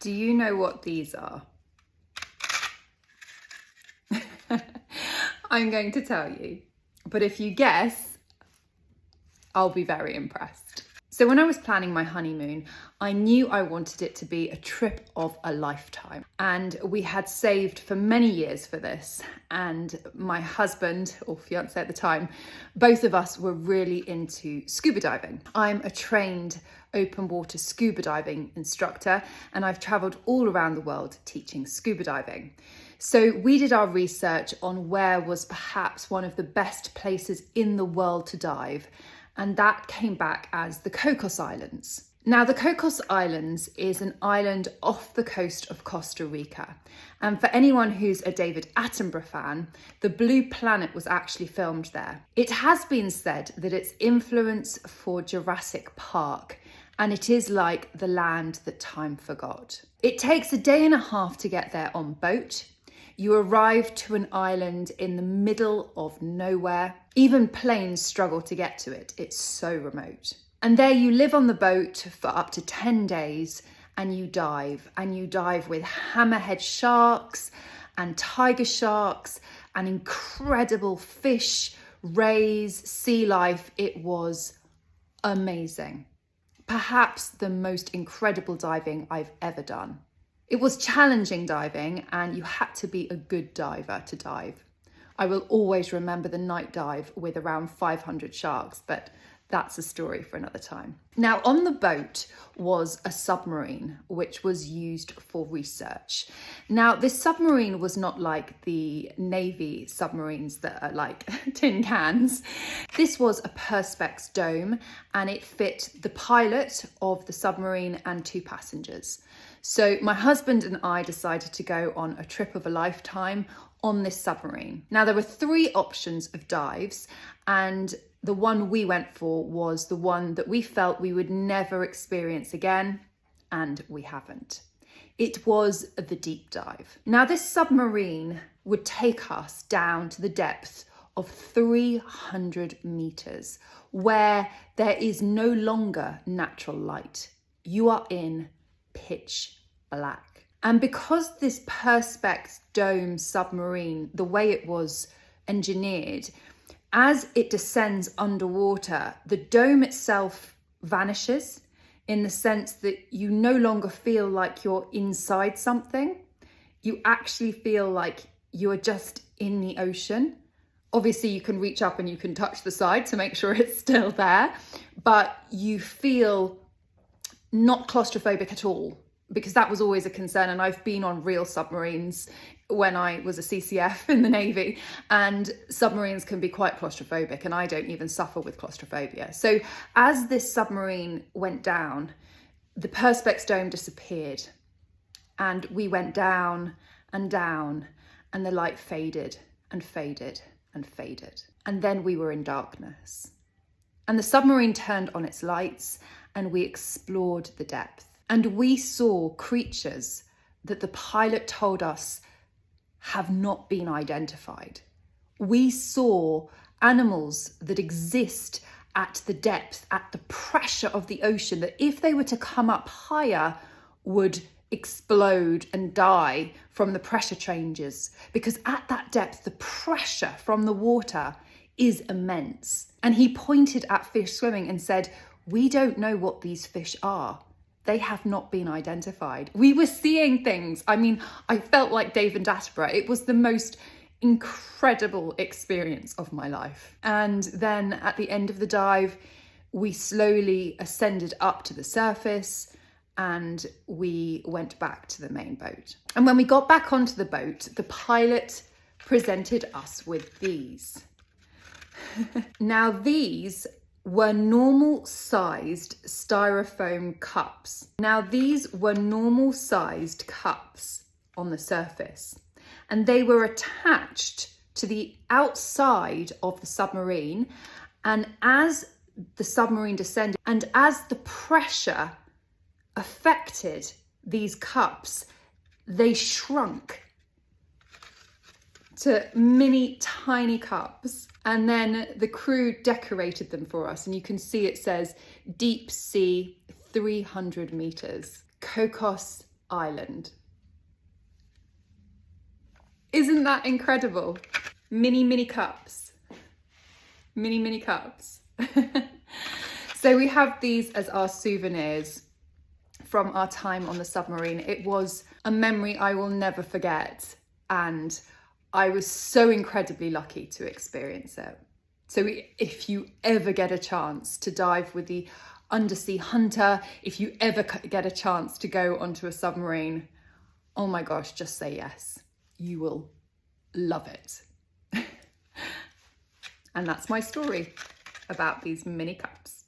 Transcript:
Do you know what these are? I'm going to tell you, but if you guess, I'll be very impressed. So when I was planning my honeymoon, I knew I wanted it to be a trip of a lifetime. And we had saved for many years for this. And my husband, or fiance at the time, both of us were really into scuba diving. I'm a trained open water scuba diving instructor, and I've traveled all around the world teaching scuba diving. So we did our research on where was perhaps one of the best places in the world to dive, and that came back as the Cocos Islands. Now, the Cocos Islands is an island off the coast of Costa Rica. And for anyone who's a David Attenborough fan, The Blue Planet was actually filmed there. It has been said that it's influence for Jurassic Park, and it is like the land that time forgot. It takes a day and a half to get there on boat. You arrive to an island in the middle of nowhere. Even planes struggle to get to it. It's so remote. And there you live on the boat for up to 10 days and you dive with hammerhead sharks and tiger sharks and incredible fish, rays, sea life. It was amazing. Perhaps the most incredible diving I've ever done. It was challenging diving, and you had to be a good diver to dive. I will always remember the night dive with around 500 sharks, but that's a story for another time. Now, on the boat was a submarine, which was used for research. Now, this submarine was not like the Navy submarines that are like tin cans. This was a Perspex dome, and it fit the pilot of the submarine and 2 passengers. So my husband and I decided to go on a trip of a lifetime on this submarine. Now, there were 3 options of dives, and the one we went for was the one that we felt we would never experience again, and we haven't. It was the deep dive. Now, this submarine would take us down to the depth of 300 meters, where there is no longer natural light. You are in pitch black. And because this Perspex dome submarine, the way it was engineered, as it descends underwater, the dome itself vanishes in the sense that you no longer feel like you're inside something. You actually feel like you are just in the ocean. Obviously, you can reach up and you can touch the side to make sure it's still there, but you feel not claustrophobic at all, because that was always a concern. And I've been on real submarines when I was a CCF in the Navy, and submarines can be quite claustrophobic, and I don't even suffer with claustrophobia. So as this submarine went down, the Perspex dome disappeared, and we went down and down, and the light faded and faded and faded. And then we were in darkness. And the submarine turned on its lights, and we explored the depth. And we saw creatures that the pilot told us have not been identified. We saw animals that exist at the depth, at the pressure of the ocean, that if they were to come up higher, would explode and die from the pressure changes. Because at that depth, the pressure from the water is immense. And he pointed at fish swimming and said, "We don't know what these fish are. They have not been identified." We were seeing things. I mean, I felt like David Attenborough. It was the most incredible experience of my life. And then at the end of the dive, we slowly ascended up to the surface and we went back to the main boat. And when we got back onto the boat, the pilot presented us with these. Now, these were normal sized styrofoam cups. Now, these were normal sized cups on the surface, and they were attached to the outside of the submarine. And as the submarine descended, and as the pressure affected these cups, they shrunk to mini tiny cups. And then the crew decorated them for us. And you can see it says deep sea 300 meters. Cocos island. Isn't that incredible? Mini cups. Mini cups. So we have these as our souvenirs from our time on the submarine. It was a memory I will never forget, and I was so incredibly lucky to experience it. So if you ever get a chance to dive with the undersea hunter, if you ever get a chance to go onto a submarine, oh my gosh, just say yes. You will love it. And that's my story about these mini cups.